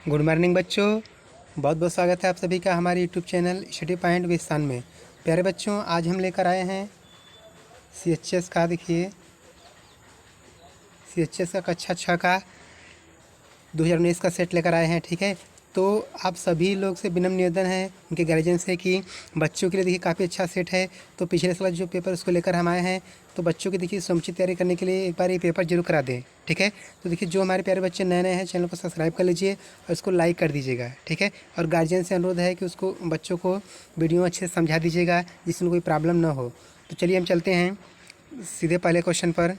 Good morning बच्चों, बहुत बहुत स्वागत है आप सभी का हमारे YouTube channel study point with son में। प्यारे बच्चों, आज हम लेकर आए हैं CHS का, देखिए CHS का कक्षा 6 का 2019 का सेट लेकर आए हैं। ठीक है, तो आप सभी लोग से विनम्र निवेदन है उनके गार्जियन से कि बच्चों के लिए देखिए काफ़ी अच्छा सेट है। तो पिछले साल जो पेपर उसको लेकर हम आए हैं, तो बच्चों की देखिए समुचित तैयारी करने के लिए एक बार ये पेपर जरूर करा दें। ठीक है, तो देखिए जो हमारे प्यारे बच्चे नए नए हैं, चैनल को सब्सक्राइब कर लीजिए और इसको लाइक कर दीजिएगा। ठीक है, और गार्जियन से अनुरोध है कि उसको बच्चों को वीडियो अच्छे से समझा दीजिएगा जिसमें कोई प्रॉब्लम ना हो। तो चलिए हम चलते हैं सीधे पहले क्वेश्चन पर।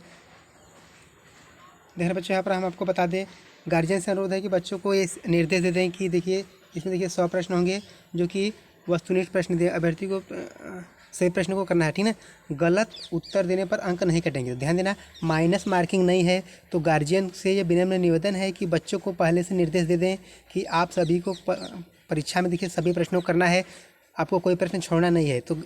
देखिए बच्चों, यहाँ पर हम आपको बता दें, गार्जियन से अनुरोध है कि बच्चों को ये निर्देश दे दें कि देखिए इसमें देखिए 100 प्रश्न होंगे जो कि वस्तुनिष्ठ प्रश्न दे, अभ्यर्थी को सही प्रश्न को करना है। ठीक ना, गलत उत्तर देने पर अंक नहीं कटेंगे। ध्यान देना, माइनस मार्किंग नहीं है। तो गार्जियन से ये विनम्र निवेदन है कि बच्चों को पहले से निर्देश दे दें कि आप सभी को परीक्षा में देखिए सभी प्रश्नों को करना है, आपको कोई प्रश्न छोड़ना नहीं है। तो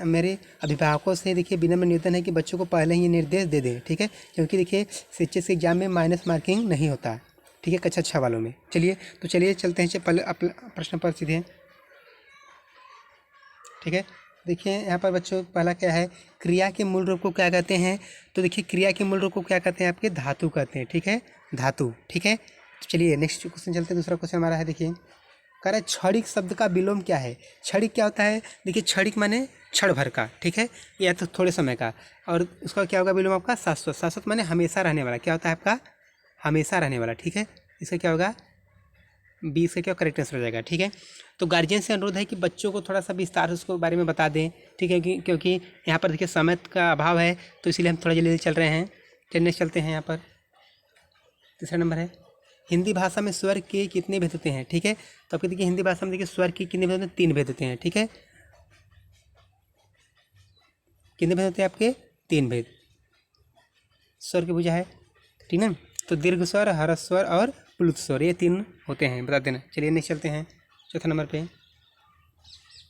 मेरे अभिभावकों से देखिए विनम्र निवेदन है कि बच्चों को पहले ही ये निर्देश दे दें। ठीक है, क्योंकि देखिए CHS एग्जाम में माइनस मार्किंग नहीं होता। ठीक है, कक्षा 6 वालों में। चलिए चलते हैं पहले प्रश्न पर सीधे। ठीक है, देखिए यहाँ पर बच्चों पहला क्या है, क्रिया के मूल रूप को क्या कहते हैं। तो देखिए क्रिया के मूल रूप को क्या कहते हैं, आपके धातु कहते हैं। ठीक है, धातु। ठीक है, तो चलिए नेक्स्ट क्वेश्चन चलते हैं। दूसरा क्वेश्चन हमारा है, देखिए कह रहा है क्षणिक शब्द का विलोम क्या है। क्षणिक क्या होता है, देखिए क्षणिक माने क्षण भर का। ठीक है, या तो थोड़े समय का, और उसका क्या होगा विलोम आपका शाश्वत। शाश्वत माने हमेशा रहने वाला। क्या होता है आपका, हमेशा रहने वाला। ठीक है, इसका क्या होगा 20 का क्या करेक्ट आंसर हो जाएगा। ठीक है, तो गार्जियन से अनुरोध है कि बच्चों को थोड़ा सा विस्तार से उसको बारे में बता दें। ठीक है, क्योंकि यहाँ पर देखिए समय का अभाव है, तो इसीलिए हम थोड़ा जल्दी चल रहे हैं। चलते हैं यहाँ पर। तीसरा नंबर है, हिंदी भाषा में स्वर के कितने भेद होते हैं। ठीक है, तो आपको देखिए हिंदी भाषा में देखिए स्वर के कितने भेद होते हैं, 3 भेद होते हैं। ठीक है, कितने भेद होते हैं आपके, 3 भेद स्वर के बुझा है। ठीक ना, तो दीर्घ स्वर, ह्रस्व स्वर और प्लुत स्वर, ये 3 होते हैं, बता देना। चलिए नेक्स्ट चलते हैं। चौथा नंबर पे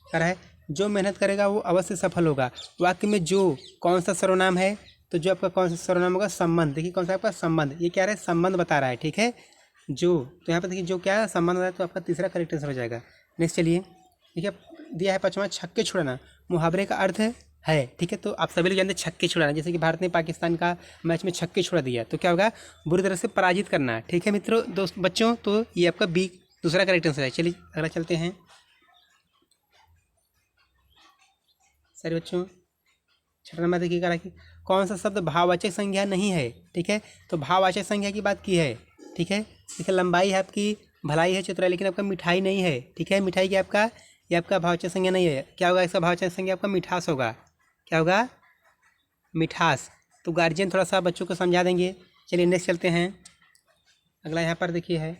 कह रहा है, जो मेहनत करेगा वो अवश्य सफल होगा। वाक्य में जो कौन सा सर्वनाम है, तो जो आपका कौन सा सर्वनाम होगा, संबंध। देखिए कौन सा आपका संबंध, ये क्या रहा है, संबंध बता रहा है। ठीक है, जो, तो यहाँ पर देखिए जो क्या है, संबंध होता है, तो आपका तीसरा करेक्ट आंसर हो जाएगा। नेक्स्ट चलिए, देखिए दिया है पाँचवा, छक्के छुड़ाना मुहावरे का अर्थ है। ठीक है, तो आप सभी लोग जानते हैं छक्के छुड़ाना, जैसे कि भारत ने पाकिस्तान का मैच में छक्के छुड़ा दिया, तो क्या होगा, बुरी तरह से पराजित करना। ठीक है मित्रों, दोस्त बच्चों, तो ये आपका बी दूसरा करेक्ट आंसर है। चलिए अगला चलते हैं। सारे बच्चों, छठा नंबर देखिए कह रहा कि कौन सा शब्द भाववाचक संज्ञा नहीं है। ठीक है, तो भाववाचक संज्ञा की बात की है। ठीक है, देखिए लंबाई है आपकी, भलाई है, चतुराई, लेकिन आपका मिठाई नहीं है। ठीक है, मिठाई क्या आपका, ये आपका भाववाचक संज्ञा नहीं है। क्या होगा इसका भाववाचक संज्ञा, आपका मिठास होगा। क्या होगा, मिठास। तो गार्जियन थोड़ा सा बच्चों को समझा देंगे। चलिए नेक्स्ट चलते हैं। अगला यहाँ पर देखिए है,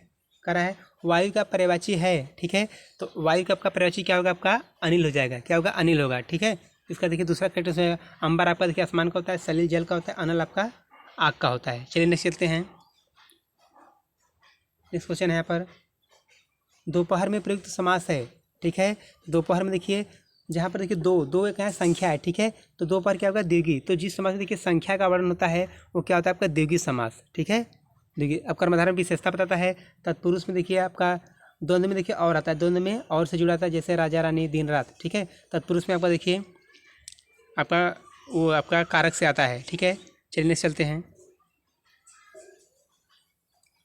कह रहा है वायु का पर्यायवाची है। ठीक है, तो वायु का आपका पर्यायवाची क्या होगा, आपका अनिल हो जाएगा। क्या होगा, अनिल होगा। ठीक है, इसका देखिए दूसरा करेक्ट आंसर है। अंबर आपका देखिए आसमान का होता है, सलील जल का होता है, अनल आपका आग का होता है। चलिए नेक्स्ट चलते हैं। नेक्स्ट क्वेश्चन है यहाँ पर, दोपहर में प्रयुक्त समास है। ठीक है, दोपहर में देखिए जहाँ पर देखिए दो एक है संख्या है। ठीक है, तो दोपहर क्या होगा, द्विगु। तो जिस समास में देखिए संख्या का वर्णन होता है वो क्या होता है, आपका द्विगु समास। ठीक है, देखिए अब कर्मधारय विशेषता बताता है। तत्पुरुष में देखिए आपका द्वंद्व में देखिए और आता है, द्वंद्व में और से जुड़ा था, जैसे राजा रानी, दिन रात। ठीक है, तत्पुरुष में आपका देखिए आपका वो आपका कारक से आता है। ठीक है, चलिए चलते हैं।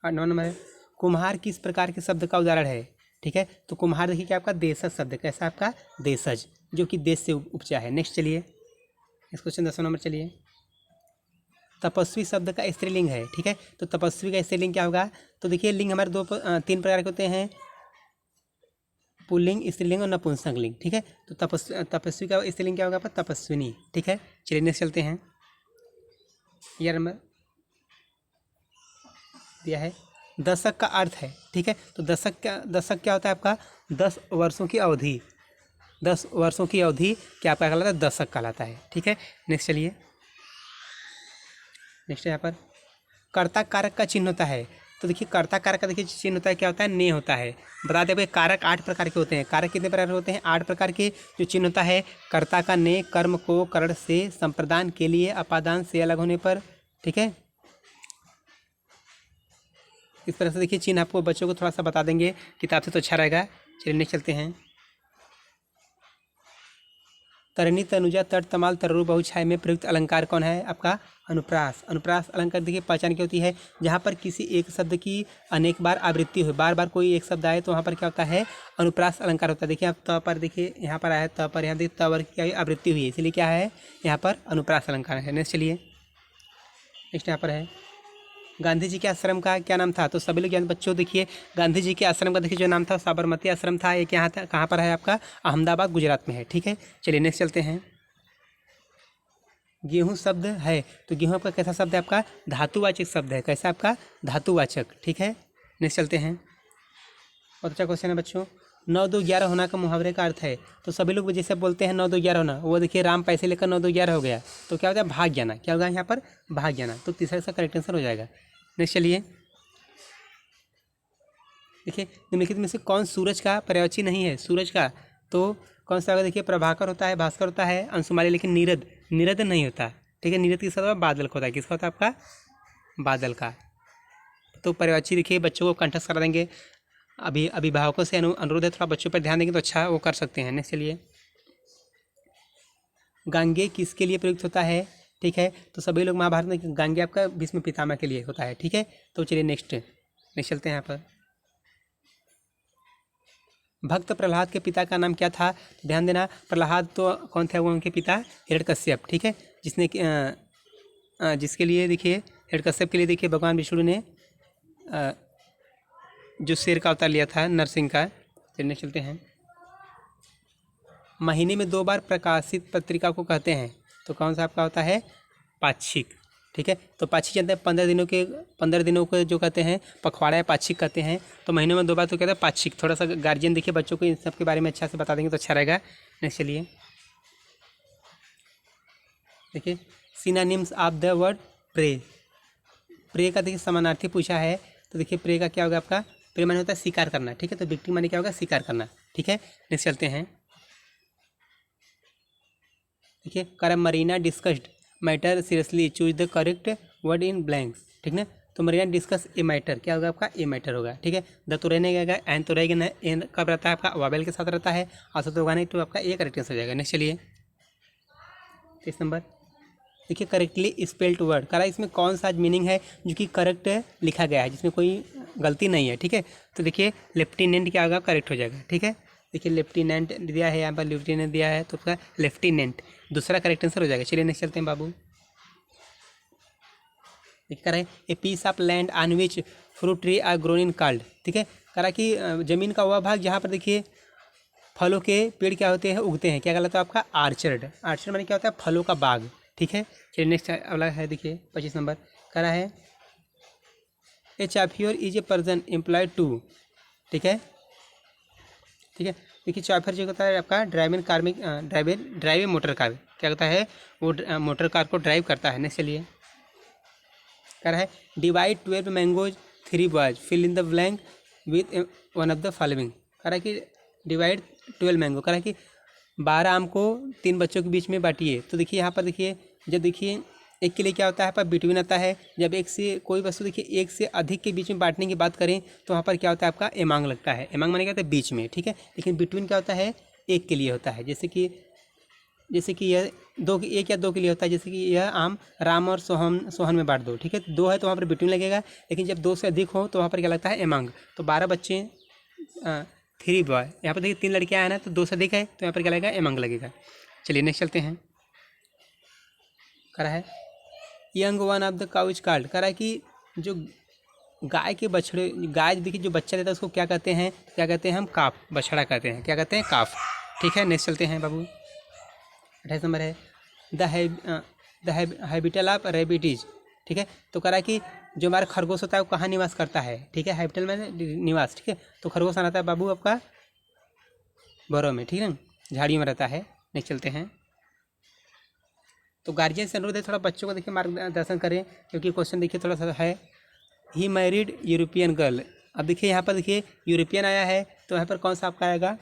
9 नंबर है, कुम्हार किस प्रकार के शब्द का उदाहरण है। ठीक है, तो कुम्हार देखिए क्या आपका देशज शब्द, कैसा आपका देशज, जो कि देश से उपजा है। नेक्स्ट चलिए इस क्वेश्चन 10 नंबर। चलिए तपस्वी शब्द का स्त्रीलिंग है। ठीक है, तो तपस्वी का स्त्रीलिंग क्या होगा, तो देखिए लिंग हमारे 3 प्रकार के होते हैं, पुल्लिंग, स्त्रीलिंग और नपुंसक लिंग। ठीक है, तो तपस्वी का स्त्रीलिंग क्या होगा, आपका तपस्विनी। ठीक है, चलिए नेक्स्ट चलते हैं। यह नंबर दिया है, दशक का अर्थ है। ठीक है, तो दशक क्या होता है आपका, 10 वर्षों की अवधि। 10 वर्षों की अवधि क्या आपका कहलाता है, दशक कहलाता है। ठीक है, नेक्स्ट चलिए। नेक्स्ट यहाँ पर कर्ता कारक का चिन्ह होता है। तो देखिए कर्ता कारक का देखिए चिन्ह होता है, क्या होता है, ने होता है। बता दें भाई, कारक 8 प्रकार के होते हैं। कारक कितने प्रकार के होते हैं, 8 प्रकार के। जो चिन्ह होता है, कर्ता का ने, कर्म को करण से, संप्रदान के लिए, अपादान से अलग होने पर। ठीक है, इस तरह से देखिए चिन्ह आपको बच्चों को थोड़ा सा बता देंगे किताब से तो अच्छा रहेगा। चलिए नेक्स्ट चलते हैं। तरणी तनुजा तट तमाल तरु बहुछाय में प्रयुक्त अलंकार कौन है आपका? अनुप्रास। अनुप्रास अलंकार देखिए पहचान क्या होती है? जहाँ पर किसी एक शब्द की अनेक बार आवृत्ति हो, बार बार कोई एक शब्द आए तो वहाँ पर क्या होता है? अनुप्रास अलंकार होता है। देखिए आप त पर देखिए यहाँ पर आया त पर, यहाँ देखिए त वर्ग की आवृत्ति हुई है, इसलिए क्या है यहाँ पर अनुप्रास अलंकार है। नेक्स्ट चलिए, नेक्स्ट यहाँ पर है गांधी जी के आश्रम का क्या नाम था? तो सभी लोग जानते बच्चों देखिए गांधी जी के आश्रम का देखिए जो नाम था साबरमती आश्रम था। ये क्या था, कहाँ पर है आपका? अहमदाबाद गुजरात में है। ठीक है, चलिए नेक्स्ट चलते हैं। गेहूँ शब्द है तो गेहूँ आपका कैसा शब्द है? आपका धातुवाचक शब्द है। कैसा आपका? धातुवाचक। ठीक है, नेक्स्ट चलते हैं। बहुत अच्छा क्वेश्चन है बच्चों। 9 2 11 होना का मुहावरे का अर्थ है। तो सभी लोग जैसे बोलते हैं 9 2 11 होना, वो देखिए राम पैसे लेकर 9 2 11 हो गया, तो क्या होता है? भाग जाना। क्या होगा यहाँ पर? भाग जाना। तो तीसरा इसका करेक्ट आंसर हो जाएगा। नेक्स्ट चलिए, देखिए निम्नलिखित में से कौन सूरज का पर्यायवाची नहीं है? सूरज का तो कौन सा होगा? देखिए प्रभाकर होता है, भास्कर होता है, अंशुमाली, लेकिन नीरद, नीरद नहीं होता। ठीक है, नीरद किसका होता है? बादल का होता है। किसका होता है आपका? बादल का। तो पर्यायवाची देखिए बच्चों को कंठस्थ करा देंगे। अभी अभिभावकों से अनुरोध है थोड़ा बच्चों पर ध्यान देंगे तो अच्छा वो कर सकते हैं। नेक्स्ट चलिए, गांगे किसके लिए प्रयुक्त होता है? ठीक है, तो सभी लोग महाभारत में गांगे आपका भीष्म पितामह के लिए होता है। ठीक है, तो चलिए नेक्स्ट चलते हैं यहाँ पर। भक्त प्रहलाद के पिता का नाम क्या था? ध्यान देना, प्रहलाद तो कौन थे? वो उनके पिता हिरण्यकश्यप। ठीक है, जिसके लिए देखिए हिरण्यकश्यप के लिए देखिए भगवान विष्णु ने जो शेर का अवतार लिया था, नरसिंह का। चलने चलते हैं। महीने में 2 बार प्रकाशित पत्रिका को कहते हैं, तो कौन सा आपका होता है? पाक्षिक। ठीक है, तो पाक्षिक जानते हैं 15 दिनों को जो कहते हैं पखवाड़ा या पाक्षिक कहते हैं। तो महीने में 2 बार तो कहते हैं पाक्षिक। थोड़ा सा गार्जियन देखिए बच्चों को इन सब के बारे में अच्छा से बता देंगे तो अच्छा रहेगा। नेक्स्ट चलिए, देखिए synonyms of the word pray. Pray का देखिए समानार्थी पूछा है, तो देखिए प्रे का क्या होगा आपका? प्रे माने होता है स्वीकार करना। ठीक है, तो विक्टिम माने क्या होगा? स्वीकार करना। ठीक है, नेक्स्ट चलते हैं। देखिए कर Marina discussed matter seriously, choose the correct word in blanks. ठीक ना, तो मरीना डिस्कस ए मैटर, क्या होगा आपका? ए मैटर होगा। ठीक है, द तो रहने गएगा, एन तो रहेगा, एन कब रहता है आपका? वावेल के साथ रहता है, और तो होगा नहीं, तो आपका ए करेक्ट हो जाएगा। नेक्स्ट चलिए, 30 नंबर। देखिए करेक्टली स्पेल्ड वर्ड, करा इसमें कौन सा मीनिंग है जो कि करेक्ट लिखा गया है, जिसमें कोई गलती नहीं है। ठीक है, तो देखिए लेफ्टिनेंट क्या होगा? करेक्ट हो जाएगा। ठीक है, देखिए लेफ्टिनेंट दिया है यहाँ पर, लेफ्टिनेंट दिया है तो उसका लेफ्टिनेंट दूसरा करेक्ट आंसर हो जाएगा। चलिए नेक्स्ट चलते हैं बाबू। देखिए करा है a piece of land on which fruit tree are grown in called. ठीक है, करा कि जमीन का वह भाग जहाँ पर देखिए फलों के पेड़ क्या होते हैं? उगते हैं। क्या कहलाता है आपका? आर्चर्ड। आर्चर्ड माने क्या होता है? फलों का बाग। ठीक है, चलिए नेक्स्ट अगला है, देखिए 25 नंबर करा है a chauffeur is a person employed to. ठीक है, ठीक है, देखिए चाफियर जो होता है आपका ड्राइविंग कार में ड्राइविंग मोटर कार क्या होता है? वो मोटर कार को ड्राइव करता है। नेक्स्ट चलिए, कह रहा है divide 12 mangoes 3 boys fill in the blank with one of the following. कह रहा है कि डिवाइड 12 मैंगो, कह रहा है कि 12 आम को 3 बच्चों के बीच में बांटिए। तो देखिए यहाँ पर देखिए जब देखिए एक के लिए क्या होता है पर बिटवीन आता है, जब एक से कोई वस्तु देखिए एक से अधिक के बीच में बांटने की बात करें तो वहाँ पर क्या होता है आपका? एमांग लगता है। एमांग माने क्या होता है? बीच में। ठीक है, लेकिन बिटवीन क्या होता है? एक के लिए होता है। जैसे कि यह एक या दो के लिए होता है, जैसे कि यह आम राम और सोहन में बांट दो। ठीक है, 2 है तो वहाँ पर बिटवीन लगेगा, लेकिन जब 2 से अधिक हो तो वहाँ पर क्या लगता है? एमांग। तो 12 बच्चे 3 बॉय, यहाँ पर देखिए 3 लड़कियाँ हैं ना, तो 2 से अधिक है तो यहाँ पर क्या लगेगा? एमांग लगेगा। चलिए नेक्स्ट चलते हैं। करा है young one of the cow is called. करा है कि जो गाय के बछड़े, गाय देखिए जो बच्चा देता है उसको क्या कहते हैं? क्या कहते हैं हम? काफ। बछड़ा कहते हैं। क्या कहते हैं? काफ। ठीक है, नेक्स्ट चलते हैं बाबू। 28 नंबर है द हैबिटल ऑफ रेबिटीज। ठीक है, तो करा कि जो हमारा खरगोश होता है वो कहाँ निवास करता है? ठीक है, हैबिटल में निवास। ठीक है, तो खरगोश आना था बाबू आपका बरों में। ठीक है ना, झाड़ियों में रहता है। नेक्स्ट चलते हैं। तो गार्जियन से अनुरोध है थोड़ा बच्चों को देखिए मार्गदर्शन करें, क्योंकि क्वेश्चन देखिए थोड़ा सा है। He married European girl. अब देखिए यहाँ पर देखिए यूरोपियन आया है तो यहाँ पर कौन सा आपका आएगा?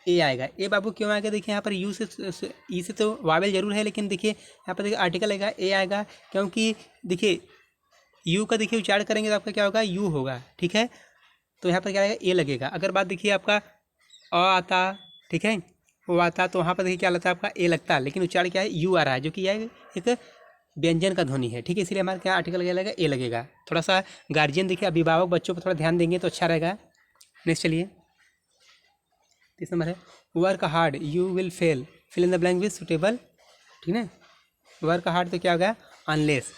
ए आएगा। ए बाबू क्यों आएगा? देखिए यहाँ पर यू से ई से तो वावेल जरूर है, लेकिन देखिए यहाँ पर देखिए आर्टिकल आएगा, ए आएगा, क्योंकि देखिए यू का देखिए उच्चारण करेंगे तो आपका क्या होगा, यू होगा, ठीक है। तो यहाँ पर क्या लगेगा, ए लगेगा। अगर बात देखिए आपका अ आता, ठीक है, वो आता, तो वहाँ पर देखिए क्या लगता है आपका ए लगता है, लेकिन उच्चारण क्या है, यू आ रहा है, जो कि यह एक व्यंजन का ध्वनि है, ठीक है। इसलिए हमारा क्या आर्टिकल लगेगा, ए लगेगा। थोड़ा सा गार्जियन देखिए, अभिभावक बच्चों पर थोड़ा ध्यान देंगे तो अच्छा रहेगा। नेक्स्ट चलिए, 30 नंबर है work hard you will fail, fill in the blank with suitable, ठीक है। वर्क हार्ड तो क्या होगा, अनलेस,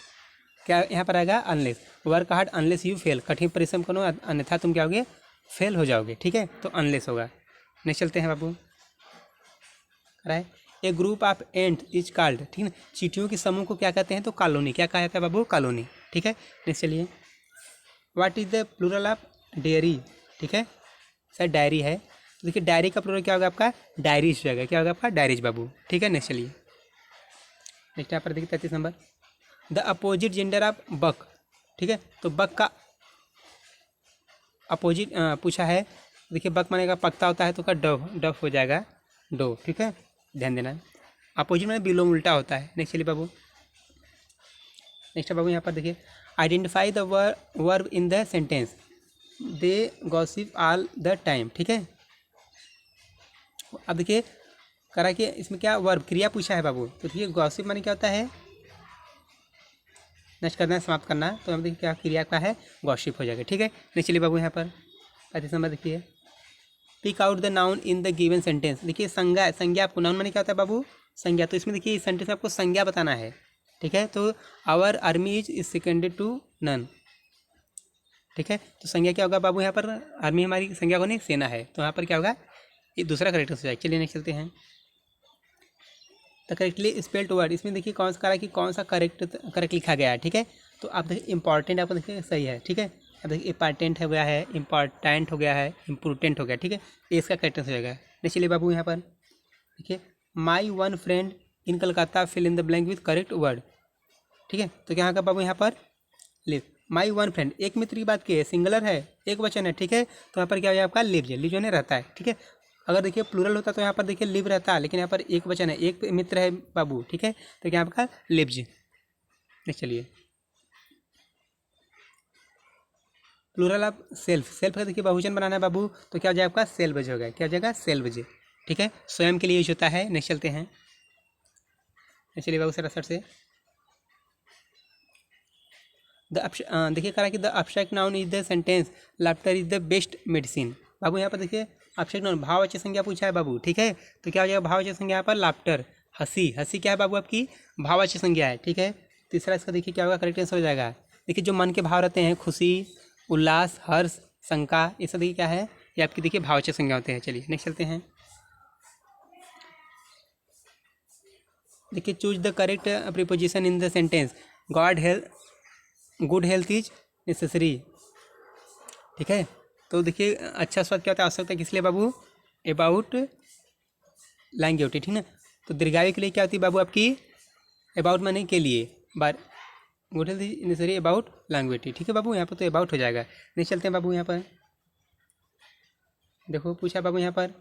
क्या यहाँ पर आएगा, unless. Work hard unless you fail, कठिन परिश्रम करो अन्यथा तुम क्या होगे, फेल हो जाओगे, ठीक है। तो अनलेस होगा। नेक्स्ट चलते हैं बाबू, राय a group of ant is called, ठीक है। चींटियों के समूह को क्या कहते हैं, तो कॉलोनी, क्या कहा जाता है बाबू, कॉलोनी, ठीक है। नेक्स्ट चलिए, what is the plural of dairy, ठीक है, सर डायरी है, तो देखिए डायरी का प्लूरल क्या होगा आपका, डायरीज हो जाएगा, क्या होगा आपका, डायरीज बाबू, ठीक है। नेक्स्ट चलिए, नेक्स्ट यहाँ पर देखिए 33 number, the opposite gender of buck, ठीक है। तो बक का अपोजिट पूछा है, देखिए बक मानेगा पकता होता है, तो का डव, डव हो जाएगा, डो, ठीक है, ध्यान देना। अपोजिट में बिलोम उल्टा होता है। नेक्स्ट चलिए बाबू, नेक्स्ट बाबू यहाँ पर देखिए, identify the verb in the sentence, they gossip all the time, ठीक है। अब देखिए करा कि इसमें क्या वर्ब क्रिया पूछा है बाबू, तो देखिए गॉसिप माने क्या होता है, नष्ट करना, समाप्त करना, तो हम देखिए क्या क्रिया का है, गॉसिप हो जाएगा, ठीक है। नहीं चलिए बाबू यहाँ पर 35 नंबर देखिए, pick out the noun in the given sentence, देखिए संज्ञा, संज्ञा आपको नाउन माने क्या होता है बाबू, संज्ञा, तो इसमें देखिए इस सेंटेंस में आपको संज्ञा बताना है, ठीक है। तो our army is seconded to none, ठीक है। तो संज्ञा क्या होगा बाबू, यहाँ पर आर्मी हमारी संज्ञा को नहीं, सेना है, तो यहाँ पर क्या होगा, ये दूसरा करेक्ट हो जाएगा। चलिए नेक्स्ट चलते हैं, द करेक्टली स्पेल्ड वर्ड, इसमें देखिए कौन सा करा कि कौन सा करेक्ट लिखा गया है, ठीक है। तो आप देखिए इंपॉर्टेंट आपको देखिए सही है, ठीक है। अब देखिए इंपॉर्टेंट हो गया है, इंपॉर्टेंट हो गया है, इम्पोर्टेंट हो गया, ठीक है, ये इसका करेक्ट हो जाएगा। नहीं चलिए बाबू यहाँ पर देखिए, my one friend in Calcutta fill in the blank with correct word, ठीक है। तो क्या होगा बाबू यहाँ पर, लिव, माई वन फ्रेंड, एक मित्र की बात की है, सिंगुलर है, एक वचन है, ठीक है। तो यहाँ पर क्या हो जाएगा आपका, लिव, लिव जो नहीं रहता है, ठीक है। अगर देखिए प्लूरल होता तो यहाँ पर देखिए लिव रहता है, लेकिन यहाँ पर एक वचन है, एक मित्र है बाबू, ठीक है। तो क्या आपका लिव्स। नेक्स्ट चलिए, प्लूरल ऑफ सेल्फ, सेल्फ का देखिए बहुवचन बनाना है बाबू, तो क्या हो जाएगा आपका, सेल्वज हो गया, क्या हो जाएगा, सेल्वज, ठीक है, स्वयं के लिए यूज होता है। नेक्स्ट चलते हैं, चलिए बाबू सर से देखिए करा कि the abstract noun is the sentence laughter is the best medicine, बाबू यहाँ पर देखिए अब्स्ट्रैक्ट नाउन भाववाचक संज्ञा पूछा है बाबू, ठीक है। तो क्या हो जाएगा भाववाचक संज्ञा यहाँ पर, लाफ्टर, हंसी, हंसी क्या है बाबू आपकी, भाववाचक संज्ञा है, ठीक है। तीसरा इसका देखिए क्या होगा, करेक्ट आंसर हो जाएगा, देखिए जो मन के भाव रहते हैं, खुशी, उल्लास, हर्ष, शंका, ये सब देखिए क्या है, ये आपकी देखिए भाववाचक संज्ञा होते हैं। चलिए नेक्स्ट चलते हैं, देखिए choose the correct preposition in the sentence, God health, good health is necessary, ठीक है। तो देखिए अच्छा स्वास्थ्य क्या होता है, आवश्यकता किस लिए बाबू, अबाउट लैंग्वेटी, ठीक है। तो दीर्घायु के लिए क्या होती है बाबू आपकी, अबाउट माने के लिए, बार, good health is necessary about longevity, ठीक है बाबू, यहाँ पर तो अबाउट हो जाएगा। नहीं चलते हैं बाबू यहाँ पर देखो पूछा बाबू यहाँ पर,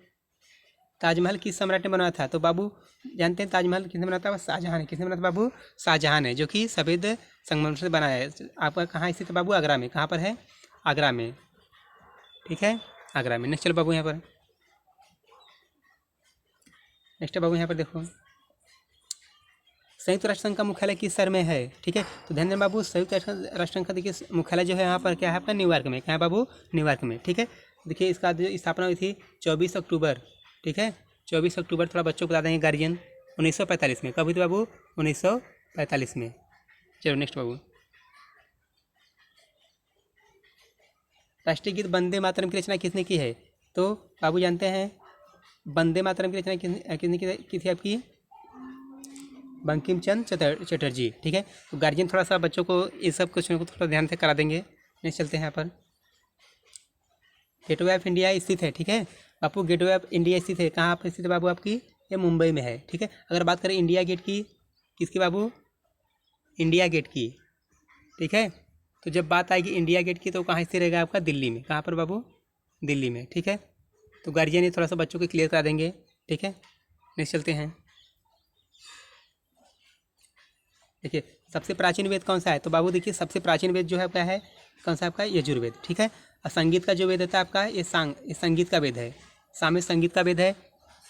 ताजमहल किस सम्राट ने बनाया था, तो बाबू जानते हैं ताजमहल किसने बनाया था, शाहजहां ने, किसने बनाया था बाबू, शाहजहां ने, जो कि सफ़ेद संगमरमर से बनाया है। आपका कहाँ स्थित है बाबू, आगरा में, कहाँ पर है, आगरा में, ठीक है, आगरा में। नेक्स्ट चलो बाबू यहाँ पर, नेक्स्ट बाबू यहाँ पर देखो, संयुक्त राष्ट्र संघ का मुख्यालय किस शहर में है, ठीक है। तो ध्यान दें बाबू, संयुक्त राष्ट्र संघ का देखिए मुख्यालय जो है यहाँ पर क्या है आपका, न्यूयॉर्क में, क्या है बाबू, न्यूयॉर्क में, ठीक है। देखिए इसका जो स्थापना हुई थी 24 अक्टूबर, ठीक है, 24 अक्टूबर, थोड़ा बच्चों को बता देंगे गार्जियन, 1945 में, कब हुई थी बाबू, 1945 में। चलो नेक्स्ट बाबू, राष्ट्रीय गीत वंदे मातरम की रचना किसने की है, तो बाबू जानते हैं वंदे मातरम की रचना किसने की थी आपकी, बंकिम चंद्र चटर्जी, ठीक है। तो गार्जियन थोड़ा सा बच्चों को इस सब क्वेश्चन को थोड़ा ध्यान से करा देंगे। नेक्स्ट चलते हैं यहाँ पर, गेटवे ऑफ इंडिया स्थित है, ठीक है बापू, गेटवे ऑफ इंडिया स्थित है, कहाँ पर स्थित है बाबू आपकी, ये मुंबई में है, ठीक है। अगर बात करें इंडिया गेट की, किसकी बाबू, इंडिया गेट की, ठीक है। तो जब बात आएगी इंडिया गेट की तो कहाँ स्थित रहेगा आपका, दिल्ली में, कहाँ पर बाबू, दिल्ली में, ठीक है। तो गार्जियन ये थोड़ा सा बच्चों को क्लियर करा देंगे, ठीक है। नेक्स्ट चलते हैं, देखिए सबसे प्राचीन वेद कौन सा है? तो बाबू देखिए सबसे प्राचीन वेद जो है क्या है, कौन सा आपका? यजुर्वेद, ठीक है। और संगीत का जो वेद होता है आपका, ये संगीत का वेद है, सामवेद संगीत का वेद है।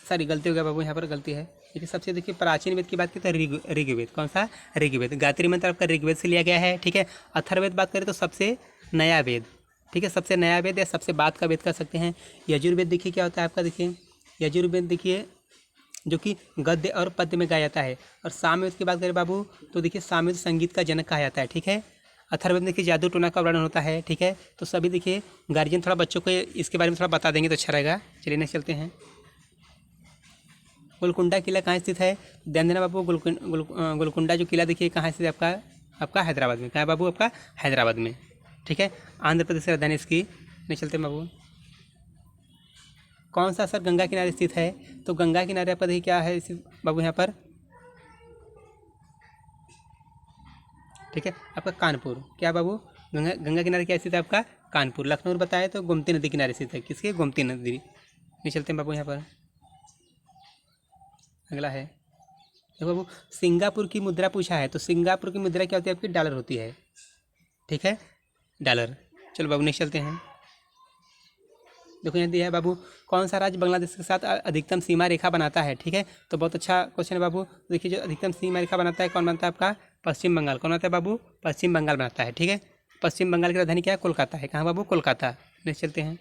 सॉरी गलती हो गया बाबू, यहाँ पर गलती है। देखिए सबसे देखिए प्राचीन वेद की बात की तो ऋग्वेद, कौन सा? ऋग्वेद। गायत्री मंत्र आपका ऋग्वेद से लिया गया है, ठीक है। अथर्ववेद बात करें तो सबसे नया वेद, ठीक है, सबसे नया वेद या सबसे बाद का वेद कर सकते हैं। यजुर्वेद देखिए क्या होता है आपका, देखिए यजुर्वेद देखिए जो कि गद्य और पद्य में गाया जाता है। और सामवेद की बात करें बाबू तो देखिए सामवेद संगीत का जनक कहा जाता है, ठीक है। अथर्ववेद में देखिए जादू टोना का वर्णन होता है, ठीक है। तो सभी देखिए गार्जियन थोड़ा बच्चों को इसके बारे में थोड़ा बता देंगे तो अच्छा रहेगा। चलिए नेक्स्ट चलते हैं। गोलकुंडा किला कहाँ स्थित है? ध्यान देना बाबू, गोलकुंडा जो किला देखिए कहाँ स्थित है आपका? आपका हैदराबाद में। कहाँ है बाबू? आपका हैदराबाद में, ठीक है। आंध्र प्रदेश की राजधानी इसकी। नहीं चलते बाबू। कौन सा सर गंगा किनारे स्थित है? तो गंगा किनारे पर देखिए क्या है बाबू यहाँ पर, ठीक है, आपका कानपुर। क्या बाबू? गंगा किनारे क्या स्थित है आपका? कानपुर। लखनऊ बताए तो गोमती नदी किनारे स्थित है। किसके? गोमती नदी। नहीं चलते हैं बाबू यहाँ पर। अगला है देखो बाबू, सिंगापुर की मुद्रा पूछा है। तो सिंगापुर की मुद्रा क्या होती है आपकी? डॉलर होती है, ठीक है, डॉलर। चलो बाबू नेक्स्ट चलते हैं। देखो यहाँ दिया है बाबू, कौन सा राज्य बांग्लादेश के साथ अधिकतम सीमा रेखा बनाता है? ठीक है, तो बहुत अच्छा क्वेश्चन है बाबू। देखिए जो अधिकतम सीमा रेखा बनाता है कौन बनता है आपका? पश्चिम बंगाल। कौन बनता है बाबू? पश्चिम बंगाल बनाता है, ठीक है। पश्चिम बंगाल की राजधानी क्या है? कोलकाता है। कहाँ बाबू? कोलकाता। नेक्स्ट चलते हैं।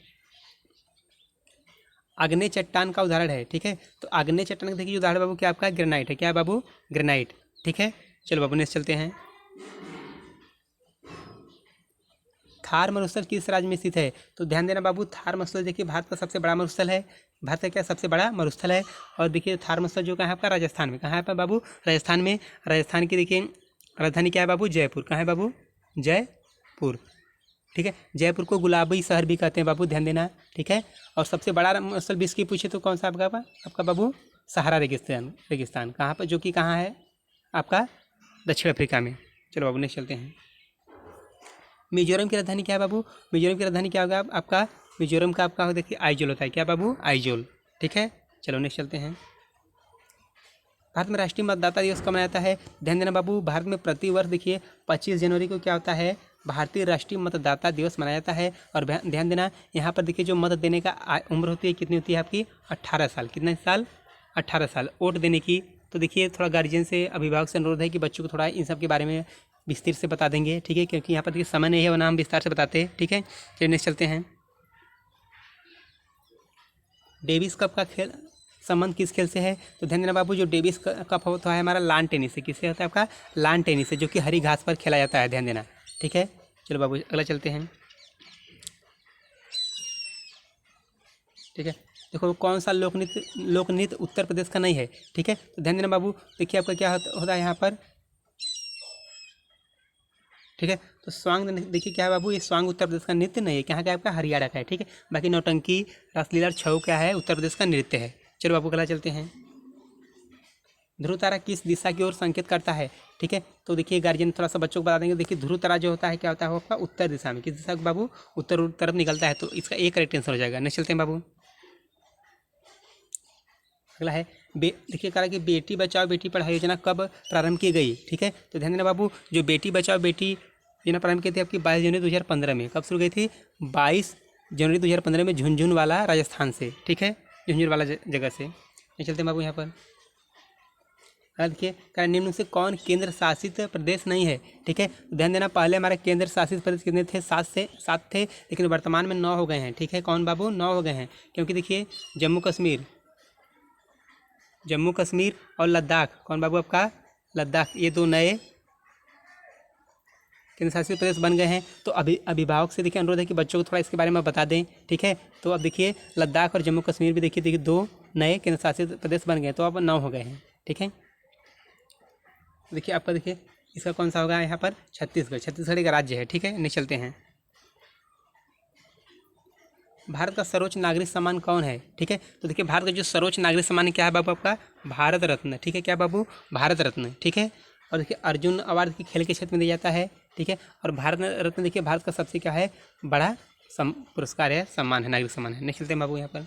आग्नेय चट्टान का उदाहरण है, ठीक है। तो आग्नेय चट्टान का देखिए उदाहरण बाबू क्या आपका? ग्रेनाइट है। क्या है बाबू? ग्रेनाइट, ठीक है। चलो बाबू नेक्स्ट चलते हैं। थार मरुस्थल किस राज्य में स्थित है? तो ध्यान देना बाबू, थार मरुस्थल देखिए भारत का सबसे बड़ा मरुस्थल है। भारत का क्या सबसे बड़ा मरुस्थल है। और देखिए थार मरुस्थल जो कहाँ है आपका? राजस्थान में। कहाँ है आपका बाबू? राजस्थान में। राजस्थान की देखिए राजधानी क्या है बाबू? जयपुर। कहाँ है बाबू? जयपुर, ठीक है। जयपुर को गुलाबी शहर भी कहते हैं बाबू, ध्यान देना, ठीक है। और सबसे बड़ा मरुस्थल विश्व की पूछे तो कौन सा आपका बाबू? सहारा रेगिस्तान। कहाँ पर? जो कि कहाँ है आपका? दक्षिण अफ्रीका में। चलो बाबू नेक्स्ट चलते हैं। मिजोरम की राजधानी क्या है बाबू? मिजोरम की राजधानी क्या होगा आपका? मिजोरम का आपका देखिए आइजोल होता है। क्या बाबू? आइजोल, ठीक है। चलो नेक्स्ट चलते हैं। भारत में राष्ट्रीय मतदाता दिवस कब मनाया जाता है? ध्यान देना बाबू, भारत में प्रतिवर्ष देखिए 25 जनवरी को क्या होता है? भारतीय राष्ट्रीय मतदाता दिवस मनाया जाता है। और ध्यान देना यहाँ पर देखिए जो मत देने का उम्र होती है कितनी होती है आपकी? 18 साल। कितने साल? 18 साल। वोट देने की तो देखिए थोड़ा गार्जियन से, अभिभावक से अनुरोध है कि बच्चों को थोड़ा इन सब के बारे में विस्तार से बता देंगे, ठीक है, क्योंकि यहाँ पर देखिए समय नहीं है वरना हम विस्तार से बताते हैं, ठीक है। चलिए नेक्स्ट चलते हैं। डेविस कप का खेल संबंध किस खेल से है? तो ध्यान देना बाबू, जो डेविस कप होता है हमारा लान टेनिस से। किससे होता है आपका? लान टेनिस से, जो कि हरी घास पर खेला जाता है, ध्यान देना, ठीक है। चलो बाबू अगला चलते हैं, ठीक है। देखो कौन सा लोक नृत्य उत्तर प्रदेश का नहीं है, ठीक है। तो ध्यान देना बाबू, देखिए आपका क्या होता है यहाँ पर, ठीक है। तो स्वांग देखिए क्या है बाबू? ये स्वांग उत्तर प्रदेश का नृत्य नहीं है। कहाँ का आपका? हरियाणा का है, ठीक है। बाकी नौटंकी, रासलीला और छऊ क्या है? उत्तर प्रदेश का नृत्य है। चलो बाबू अगला चलते हैं। ध्रुव तारा किस दिशा की ओर संकेत करता है? ठीक है, तो देखिए गार्जियन थोड़ा सा बच्चों को बता देंगे। देखिए ध्रुव तारा जो होता है क्या होता है वो आपका? उत्तर दिशा में। किस दिशा बाबू? उत्तर तरफ निकलता है। तो इसका एक करेक्ट आंसर हो जाएगा। नेक्स्ट चलते हैं बाबू। अगला है देखिए कह रहा है कि बेटी बचाओ बेटी पढ़ाओ योजना कब प्रारंभ की गई? ठीक है, तो ध्यान देना बाबू, जो बेटी बचाओ बेटी योजना प्रारंभ की थी आपकी 22 जनवरी 2015 में। कब शुरू गई थी? 22 जनवरी 2015 में झुंझुन वाला राजस्थान से, ठीक है, झुंझुन वाला जगह से। ये चलते हैं बाबू यहाँ पर। देखिए क्या निम्न से कौन केंद्र शासित प्रदेश नहीं है? ठीक है, ध्यान देना, पहले हमारे केंद्र शासित प्रदेश कितने थे? 7 थे, लेकिन वर्तमान में 9 हो गए हैं। ठीक है, कौन बाबू? 9 हो गए हैं, क्योंकि देखिए जम्मू कश्मीर और लद्दाख, कौन बाबू आपका? लद्दाख, ये 2 नए केंद्र शासित प्रदेश बन गए हैं। तो अभिभावक से देखिए अनुरोध है कि बच्चों को थोड़ा इसके बारे में बता दें। ठीक है, तो अब देखिए लद्दाख और जम्मू कश्मीर भी देखिए 2 नए केंद्र शासित प्रदेश बन गए, तो अब 9 हो गए हैं। ठीक है, देखिए आपका देखिए इसका कौन सा होगा यहाँ पर? छत्तीसगढ़ एक राज्य है। ठीक है, नहीं चलते हैं। भारत का सर्वोच्च नागरिक सम्मान कौन है? ठीक है, तो देखिए भारत का जो सर्वोच्च नागरिक सम्मान क्या है बाबू? आपका भारत रत्न। ठीक है, क्या बाबू? भारत रत्न। ठीक है, और देखिए अर्जुन अवार्ड की खेल के क्षेत्र में दिया जाता है। ठीक है, और भारत रत्न देखिए भारत का सबसे क्या है? बड़ा पुरस्कार है, सम्मान है, नागरिक सम्मान है। नेक्स्ट चलते हैं बाबू यहाँ पर।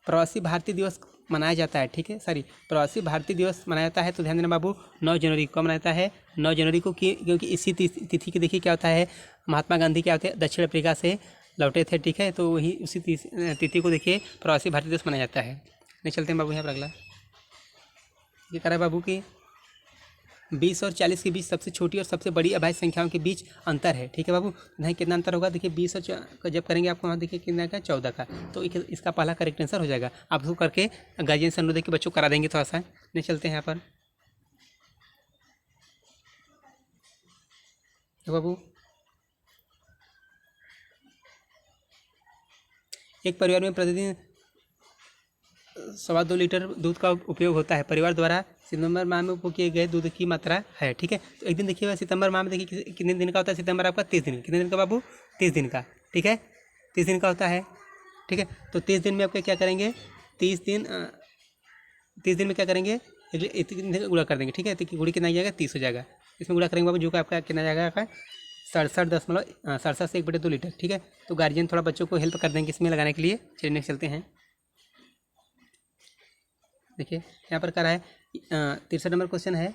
प्रवासी भारतीय दिवस मनाया जाता है, ठीक है, सॉरी, प्रवासी भारतीय दिवस मनाया जाता है, तो ध्यान देना बाबू 9 जनवरी को मनाया जाता है, 9 जनवरी को, क्योंकि इसी तिथि की देखिए क्या होता है, महात्मा गांधी क्या होते हैं, दक्षिण अफ्रीका से लौटे थे, ठीक है, तो वही उसी तिथि को देखिए प्रवासी भारतीय दिवस मनाया जाता है। नहीं चलते हैं बाबू यहाँ पर अगला, ये कह रहा है बाबू की 20 और 40 के बीच सबसे छोटी और सबसे बड़ी अभाज्य संख्याओं के बीच अंतर है, ठीक है बाबू। नहीं कितना अंतर होगा, देखिए 20 और जब करेंगे आपको वहाँ देखिए कितना का 14 का, तो इसका पहला करेक्ट आंसर हो जाएगा। आप उसको करके गार्जियन से अनुरोध है कि बच्चों करा देंगे थोड़ा सा। नहीं चलते हैं यहाँ पर तो बाबू, एक परिवार में प्रतिदिन 2.25 लीटर दूध का उपयोग होता है। परिवार द्वारा सितंबर माह में उपयोग किए गए दूध की मात्रा है, ठीक है। तो एक दिन देखिएगा सितंबर माह में देखिए कितने दिन का होता है, सितंबर आपका 30 दिन, कितने दिन का बाबू, 30 दिन का, ठीक है, 30 दिन का होता है, ठीक है। तो 30 दिन में आपके क्या करेंगे, 30 दिन में क्या करेंगे, गुणा कर देंगे, ठीक है। तो गुड़ी कितना आ जाएगा, 30 हो जाएगा। इसमें गुणा करेंगे बाबू, जो का आपका कितना जाएगा, आपका 67.67 से 1/2 लीटर, ठीक है। तो गार्जियन थोड़ा बच्चों को हेल्प कर देंगे इसमें लगाने के लिए। चलिए नेक्स्ट चलते हैं। देखिए यहाँ पर कह रहा है 63 नंबर क्वेश्चन है,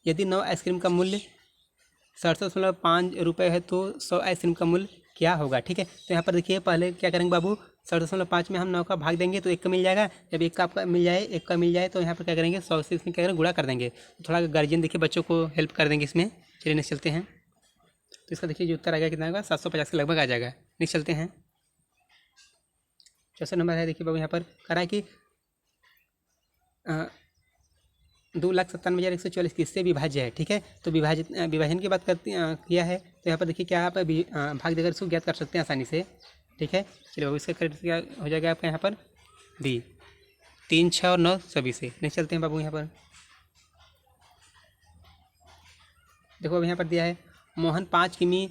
यदि 9 आइसक्रीम का मूल्य 67.5 रुपये है तो 100 आइसक्रीम का मूल्य क्या होगा, ठीक है। तो यहाँ पर देखिए पहले क्या करेंगे बाबू, 67.5 में हम 9 का भाग देंगे तो 1 का मिल जाएगा। जब 1 का आपका मिल जाए, 1 का मिल जाए तो यहाँ पर क्या करेंगे, 100 से इसमें क्या करेंगे, गुणा कर देंगे। तो थोड़ा गार्जियन देखिए बच्चों को हेल्प कर देंगे इसमें। चलिए नेक्स्ट चलते हैं। तो इसका देखिए जो उत्तर आएगा कितना होगा, 750 के लगभग आ जाएगा। नेक्स्ट चलते हैं। 64 नंबर है, देखिए बाबू यहाँ पर कह रहा है कि 2,97,144 किससे विभाज्य है, ठीक है। तो विभाजन की बात किया है, तो यहाँ पर देखिए क्या आप भाग देकर इसको ज्ञात कर सकते हैं आसानी से, ठीक है। चलिए बाबू इसका करेक्ट क्या हो जाएगा आपका यहाँ पर, डी, 3, 6 और 9 सभी से। नहीं चलते हैं बाबू यहाँ पर, देखो अब यहाँ पर दिया है, मोहन 5 किमी